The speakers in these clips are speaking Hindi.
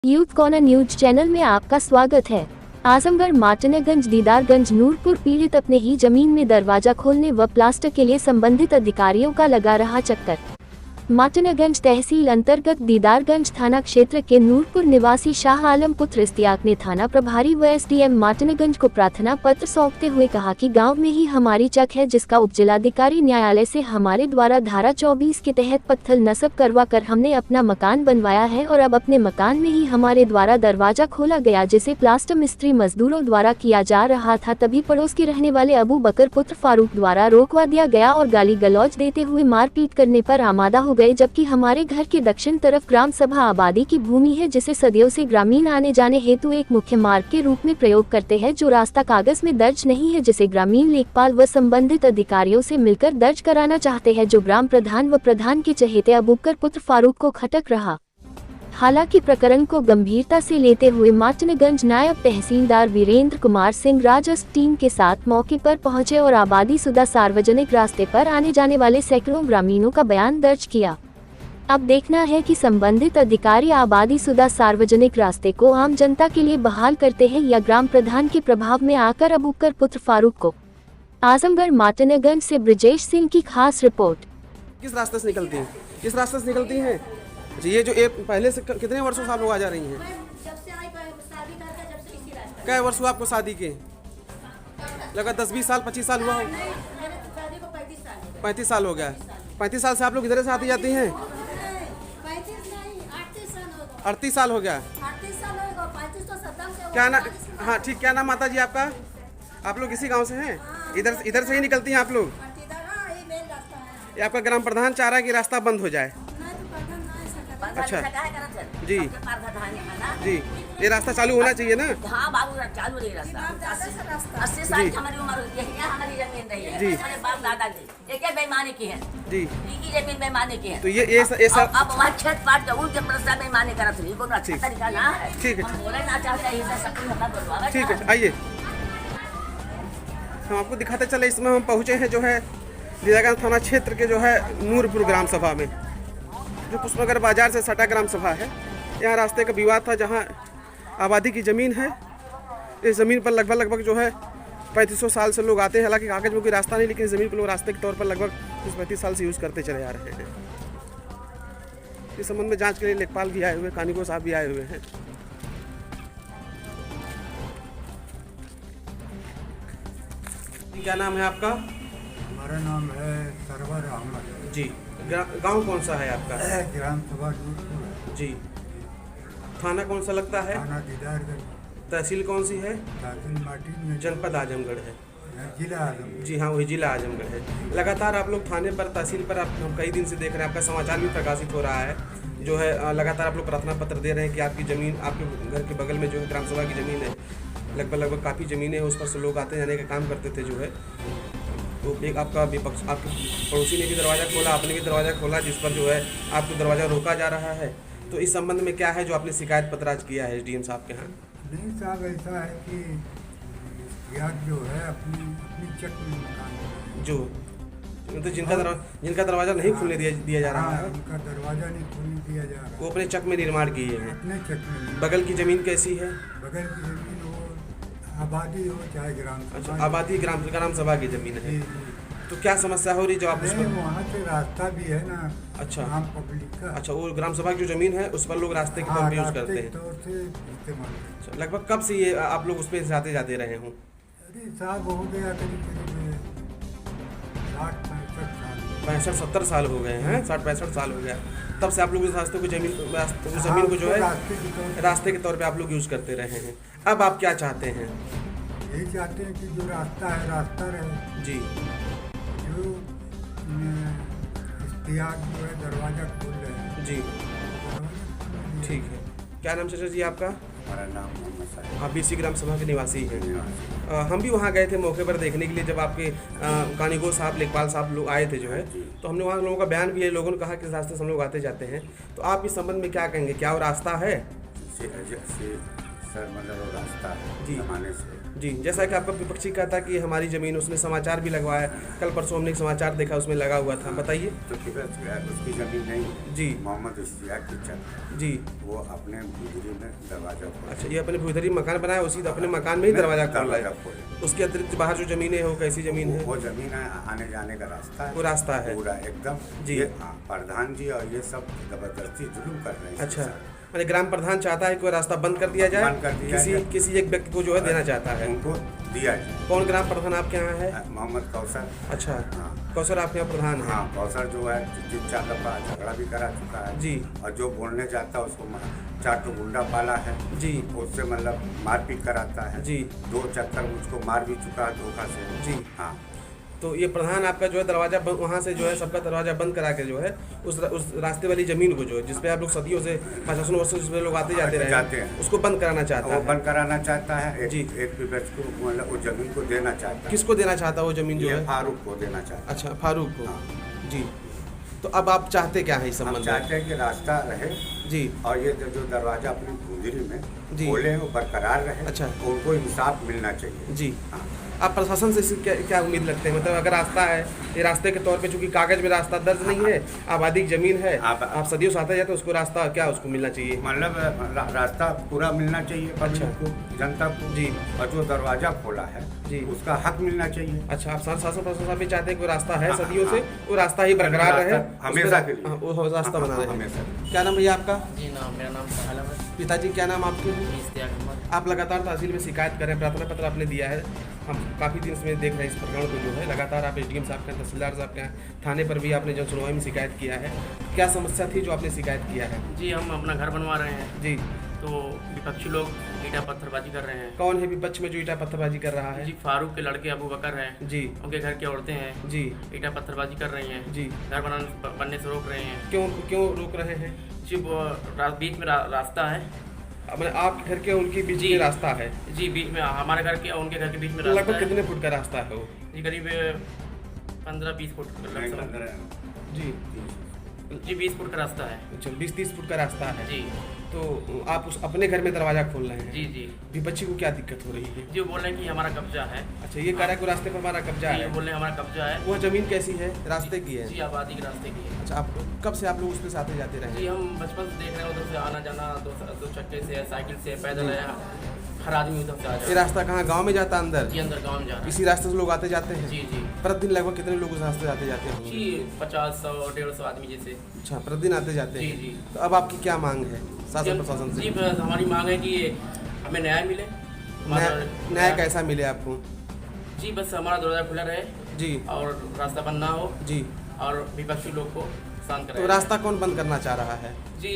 यूथ कॉर्नर न्यूज चैनल में आपका स्वागत है। आजमगढ़ माटनगंज दीदारगंज नूरपुर पीड़ित अपने ही जमीन में दरवाजा खोलने व प्लास्टर के लिए संबंधित अधिकारियों का लगा रहा चक्कर। माटनगंज तहसील अंतर्गत दीदारगंज थाना क्षेत्र के नूरपुर निवासी शाह आलम पुत्र इस्तियाक ने थाना प्रभारी व एसडीएम माटनगंज को प्रार्थना पत्र सौंपते हुए कहा कि गांव में ही हमारी चक है, जिसका उपजिलाधिकारी न्यायालय से हमारे द्वारा धारा 24 के तहत पत्थर नस्ब करवा कर हमने अपना मकान बनवाया है और अब अपने मकान में ही हमारे द्वारा दरवाजा खोला गया, जिसे प्लास्टर मिस्त्री मजदूरों द्वारा किया जा रहा था। तभी पड़ोस के रहने वाले अबू बकर पुत्र फारूक द्वारा रोकवा दिया गया और गाली गलौज देते हुए मारपीट करने पर आमादा हो गए। जबकि हमारे घर के दक्षिण तरफ ग्राम सभा आबादी की भूमि है, जिसे सदियों से ग्रामीण आने जाने हेतु एक मुख्य मार्ग के रूप में प्रयोग करते हैं, जो रास्ता कागज में दर्ज नहीं है, जिसे ग्रामीण लेखपाल व संबंधित अधिकारियों से मिलकर दर्ज कराना चाहते हैं, जो ग्राम प्रधान व प्रधान के चहेते अबू बकर पुत्र फारूक को खटक रहा। हालांकि प्रकरण को गंभीरता से लेते हुए माटनगंज नायब तहसीलदार वीरेंद्र कुमार सिंह राजस्व टीम के साथ मौके पर पहुंचे और आबादी शुदा सार्वजनिक रास्ते पर आने जाने वाले सैकड़ों ग्रामीणों का बयान दर्ज किया। अब देखना है कि संबंधित अधिकारी आबादी शुदा सार्वजनिक रास्ते को आम जनता के लिए बहाल करते हैं या ग्राम प्रधान के प्रभाव में आकर अबू बकर पुत्र फारूक को। आजमगढ़ माटनगंज से ब्रजेश सिंह की खास रिपोर्ट। किस रास्ते से निकलती हैं? किस रास्ते से निकलती हैं? जी, ये जो पहले से कितने वर्षों से आप लोग आ जा रही हैं? जब से आई शादी करके जब से इसी रास्ते। क्या वर्ष हुआ आपको शादी के? लगा 10-20 साल 25 साल हुआ हो? मेरे शादी को 35 साल हो गए। 35 साल हो गया। 35 साल से आप लोग इधर से आती जाती हैं? 35 नहीं 38 साल हो गए। 38 साल हो गया। 38 साल हो गए। 35 तो सदम से हो क्या ना? गए। हाँ ठीक, क्या नाम माता जी आपका? आप लोग इसी गांव से हैं? इधर से ही निकलती हैं आप लोग? ये मेन रास्ता है। ये आपका ग्राम प्रधान चाह रहा है कि रास्ता बंद हो जाए? मैं तो प्रधान ना है सकता। अच्छा जी जी, ये रास्ता चालू होना चाहिए ना? हाँ बाबू चालू रही रास्ता। 80 साल की हमारी उम्र होती है, हमारी जमीन रही है। जी। हमारे बाप दादा की एक बेईमानी की है जी, की जमीन बेईमानी की है। तो ये सब अब वहाँ खेत पाट के उनके प्रस्ताव बेईमानी करत रही, कोनो अच्छा ठीक। तरीका ना है। ठीक है, हम बोले ना चाहते हैं इसे सब कुछ हमरा बोलवावा। ठीक है, आइए हम आपको दिखाते चले। इसमें हम पहुँचे हैं जो है दीदारगंज थाना क्षेत्र के जो है नूरपुर ग्राम सभा में, जो पुष्पनगर बाजार से सटा ग्राम सभा है। यहाँ रास्ते का विवाद था, जहाँ आबादी की ज़मीन है। इस ज़मीन पर लगभग जो है 3500 साल से लोग आते हैं। हालांकि कागज में कोई रास्ता नहीं, लेकिन ज़मीन पर लोग रास्ते के तौर पर लगभग 30-35 साल से यूज़ करते चले आ रहे हैं। इस संबंध में जांच के लिए लेखपाल भी आए हुए, कानूको साहब भी आए हुए हैं। क्या नाम है आपका? हमारा नाम है सरवर अहमद जी। गांव कौन सा है आपका? ग्राम सभा नूरपुर जी। थाना कौन सा लगता है? थाना दीदारगंज, तहसील कौन सी है? तहसील माटी में, जनपद आजमगढ़ है। जिला आजमगढ़। जी हाँ, वही जिला आजमगढ़ है। लगातार आप लोग थाने पर, तहसील पर हम कई दिन से देख रहे हैं, आपका समाचार भी प्रकाशित हो रहा है, जो है लगातार आप लोग प्रार्थना पत्र दे रहे हैं कि आपकी ज़मीन, आपके घर के बगल में जो ग्राम सभा की ज़मीन है, लगभग काफ़ी ज़मीनें हैं, उस पर से लोग आते जाने का काम करते थे जो है। तो एक आपका विपक्ष, आपके पड़ोसी ने भी दरवाज़ा खोला, आपने भी दरवाज़ा खोला, जिस पर जो है आपको दरवाज़ा रोका जा रहा है। तो इस संबंध में क्या है जो आपने शिकायत पत्र आज किया है एसडीएम साहब के यहाँ? नहीं साहब, ऐसा है कि याद जो है अपनी चक में मकान बनाया। जो तो जिनका दरवाज़ा नहीं खुलने दिया जा रहा है, उनका दरवाजा नहीं खुलने दिया जा रहा, वो अपने चक में निर्माण किए हैं। अपने चक में। बगल की ज़मीन कैसी है? बगल की जमीन हो, आबादी हो चाहे ग्राम अच्छा, सभा। आबादी ग्राम सभा की ज़मीन है। जी, जी। तो क्या समस्या हो रही जो आप नहीं, उसमें? वहाँ से रास्ता भी है ना। अच्छा। आम पब्लिक का। अच्छा, वो ग्राम सभा की जो ज़मीन है उस पर लोग रास्ते के तौर पर यूज़ रास्ते करते के हैं। तौर से इस्तेमाल करते अच्छा, लगभग कब से ये आप लोग उस पर जाते रहे हों? हैं। अरे साहब हो गया करीब 65-70 साल हो गए हैं। 60-65 साल हो गया, तब से आप लोग इस रास्ते को ज़मीन को जो है रास्ते के तौर पे आप लोग यूज़ करते रहे हैं। अब आप क्या चाहते हैं? यही चाहते हैं कि जो रास्ता है रास्ता रहे। जी जो इश्तियाक जो है दरवाज़ा खोल रहे हैं। जी, ठीक है। क्या नाम चाचा जी आपका? हमारा नाम मोहम्मद साहिब। आप भी इसी ग्राम सभा के निवासी हैं। हम भी वहाँ गए थे मौके पर देखने के लिए, जब आपके कानूको साहब, लेखपाल साहब लोग आए थे जो है, तो हमने वहाँ लोगों का बयान भी है। लोगों ने कहा कि इस रास्ते से हम लोग आते जाते हैं। तो आप इस संबंध में क्या कहेंगे? क्या वो रास्ता है? सर मतलब वो रास्ता है जी। जमाने से। जी, जैसा कि आपका विपक्षी कहता कि हमारी ज़मीन, उसने समाचार भी लगवाया, कल परसों हमने एक समाचार देखा उसमें लगा हुआ था, बताइए। तो उसकी ज़मीन नहीं है जी। मोहम्मद इश्तियाक की छत, जी, वो अपने भूदरी में दरवाजा खोला। अच्छा, ये अपने भूधरी मकान बनाया, उसी अपने मकान में ही दरवाजा खोल रहा है। खोले। उसके अतिरिक्त बाहर जो ज़मीन है वो कैसी ज़मीन है? वो ज़मीन है, आने जाने का रास्ता है, वो रास्ता है पूरा एकदम। जी। ये, हाँ, प्रधान जी और ये सब जबरदस्ती जुल्म कर रहे हैं। अच्छा, मैंने ग्राम प्रधान चाहता है कि वो रास्ता बंद कर दिया जाए, बंद कर दिया किसी जाए। किसी एक व्यक्ति को जो है देना चाहता है। उनको दिया जाए। कौन ग्राम प्रधान आपके यहाँ है? मोहम्मद कौसर। अच्छा, हाँ। कौशल आपके यहाँ प्रधान है? हाँ, कौसर जो है 3-4 दफा झगड़ा भी करा चुका है जी। और जो बोलने जाता है उसको 4 तो गुंडा पाला है जी। उससे मतलब मारपीट कराता है जी। 2 चक्कर मुझको मार भी चुका है धोखा से। जी। हाँ, तो ये प्रधान आपका जो है दरवाजा वहाँ से जो है सबका दरवाजा बंद करा के जो है उस रास्ते वाली ज़मीन को जो है जिसपे आप लोग सदियों से 50 वर्षों से जिसमें लोग आते जाते रहे हैं, उसको बंद कराना चाहता वो है। बंद कराना चाहता है। जी। एक विपक्ष को मतलब उस जमीन को देना चाहता है। किसको देना चाहता है वो ज़मीन जो ये है? फारूक को देना चाहता है। अच्छा, फारूक को। हाँ। जी, तो अब आप चाहते क्या है इस हम संबंध में? चाहते हैं कि रास्ता रहे जी। और ये जो दरवाजा अपनी भूदरी में जी। खोले वो बरकरार रहे। अच्छा। उनको इंसाफ मिलना चाहिए। जी, हाँ। आप प्रशासन से क्या उम्मीद लगते हैं? मतलब अगर रास्ता है, ये रास्ते के तौर पे चूंकि कागज में रास्ता दर्ज नहीं है, आबादी की ज़मीन है, आप सदियों से आते जाते, उसको रास्ता क्या उसको मिलना चाहिए? मतलब रास्ता पूरा मिलना चाहिए पब्लिक अच्छा। को, जनता को। जी। और जो दरवाजा खोला है जी। उसका हक मिलना चाहिए। अच्छा, आप शासन प्रशासन भी चाहते हैं कि वो रास्ता है हाँ, सदियों हाँ। से, वो रास्ता ही बरकरार रास्ता रहे हमेशा के लिए। हाँ, वो रास्ता हाँ, बना रहे। हमेशा। क्या नाम भैया आपका? जी नाम, मेरा नाम सहाल अहमद। पिताजी क्या नाम आपके? इश्तियाक अहमद। आप लगातार तहसील में शिकायत कर रहे हैं, प्रार्थना पत्र आपने दिया है, हम काफ़ी दिन से देख रहे हैं इस प्रकरण को जो है, लगातार आप एसडीएम साहब के, तहसीलदार साहब के थाने पर भी आपने जन सुनवाई में शिकायत किया है। क्या समस्या थी जो आपने शिकायत किया है? जी, हम अपना घर बनवा रहे हैं जी। तो विपक्षी लोग ईटा पत्थरबाजी कर रहे हैं। कौन है विपक्ष में जो ईटा पत्थरबाजी कर रहा है? जी, फारूक के लड़के अबू बकर हैं। जी। उनके घर की औरतें हैं, जी। ईटा पत्थरबाजी कर रही हैं। जी। घर बनने से रोक रहे हैं। क्यों रोक रहे हैं? जी, बीच में रास्ता है। मतलब आपके घर के उनके बीच जी। में रास्ता है? जी, बीच में हमारे घर के और उनके घर के बीच में रास्ता लगभग है। कितने फुट का रास्ता है वो? जी, करीब 15-20 फुट जी। जी 20 फुट का रास्ता है। अच्छा, 20-30 फुट का रास्ता है। जी। तो आप उस अपने घर में दरवाजा खोल रहे हैं? जी। जी विपक्षी को क्या दिक्कत हो रही है? जी, वो बोल रहे हैं कि हमारा कब्जा है। अच्छा, ये कह रहा है कि रास्ते पर हमारा कब्जा जी, है। बोल रहे हैं हमारा कब्जा है। वो जमीन कैसी है? रास्ते की है? जी, आबादी के रास्ते की है। अच्छा, आप कब से आप लोग उस पे आते जाते रहे? जी, हम बचपन से देख रहे हैं, उधर से आना जाना, दो चक्के से, साइकिल से, पैदल है, हर आदमी उधर से आ ये जाता है। रास्ता कहाँ, गांव में जाता अंदर? जी, अंदर गाँव में जा रहा है। इसी रास्ते से लोग आते जाते हैं? जी। जी प्रतिदिन लगभग कितने लोग उस रास्ते आते जाते हैं? जी 50-100-150 आदमी जैसे। अच्छा, प्रतिदिन आते जाते हैं? जी। तो अब आपकी क्या मांग है शासन प्रशासन से? जी, बस हमारी मांग है कि हमें न्याय मिले। न्याय कैसा मिले आपको? जी, बस हमारा दरवाजा खुला रहे जी। और रास्ता बंद ना हो जी। और विपक्षी लोग को शांत तो कराए। रास्ता कौन बंद करना चाह रहा है? जी,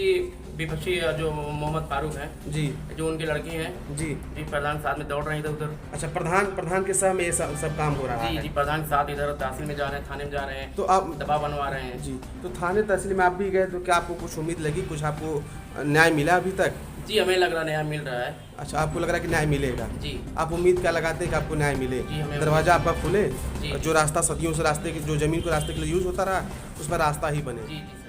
विपक्षी जो मोहम्मद फारूक हैं, जी। जो उनके लड़के हैं। जी। जी, प्रधान साथ में दौड़ रहे हैं इधर उधर। अच्छा, प्रधान के साथ में ये सब काम हो रहा जी। है? जी, प्रधान के साथ इधर तहसील में जा रहे हैं, थाने में जा रहे हैं, तो आप दबाव बनवा रहे हैं। जी, तो थाने तहसील में आप भी गए, तो क्या आपको कुछ उम्मीद लगी, कुछ आपको न्याय मिला अभी तक? जी, हमें लग रहा न्याय मिल रहा है। अच्छा, आपको लग रहा है कि न्याय मिलेगा? जी। आप उम्मीद क्या लगाते हैं कि आपको न्याय मिले? जी, हमें दरवाजा आपका खुले जी। और जो रास्ता सदियों से रास्ते के जो जमीन को रास्ते के लिए यूज होता रहा उस पर रास्ता ही बने। जी। जी।